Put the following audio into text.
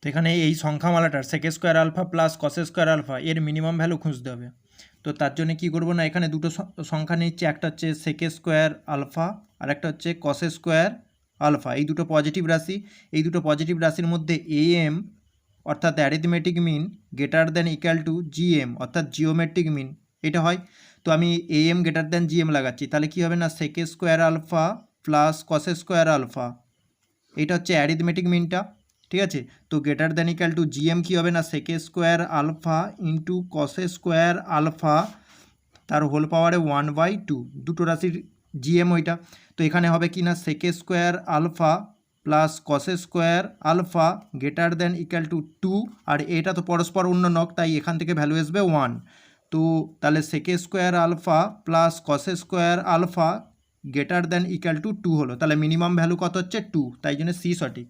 তো এখানে এই সংখ্যামালাটার sec square alpha plus cos square alpha এর মিনিমাম ভ্যালু খুঁজতে হবে। তো তার জন্য কি করব না, এখানে দুটো সংখ্যা নিচ্ছে, একটা হচ্ছে সেক স্কোয়ার আলফা আর একটা হচ্ছে কস স্কোয়ার আলফা। এই দুটো পজিটিভ রাশি, এই দুটো পজিটিভ রাশির মধ্যে এম অর্থাৎ arithmetic mean greater than equal to GM অর্থাৎ জিওমেট্রিক মিন এটা হয়। তো আমি এম গ্রেটার দ্যান জিএম লাগাচ্ছি, তাহলে কী হবে না sec square alpha plus cos square alpha, এটা হচ্ছে অ্যারিথমেটিক মিনটা, ঠিক আছে। তো greater than equal to GM কী হবে না sec square alpha into cos square alpha তার হোল পাওয়ারে 1/2, দুটো রাশির জিএম ওইটা। তো এখানে হবে কি না sec square alpha plus cos square alpha greater than equal to 2, আর এটা তো পরস্পর অন্য নক, তাই এখান থেকে ভ্যালু আসবে 1। তো তাহলে sec square alpha plus cos square alpha greater than equal to 2 হলো, তাহলে মিনিমাম ভ্যালু কত হচ্ছে 2, তাই জন্য সি সঠিক।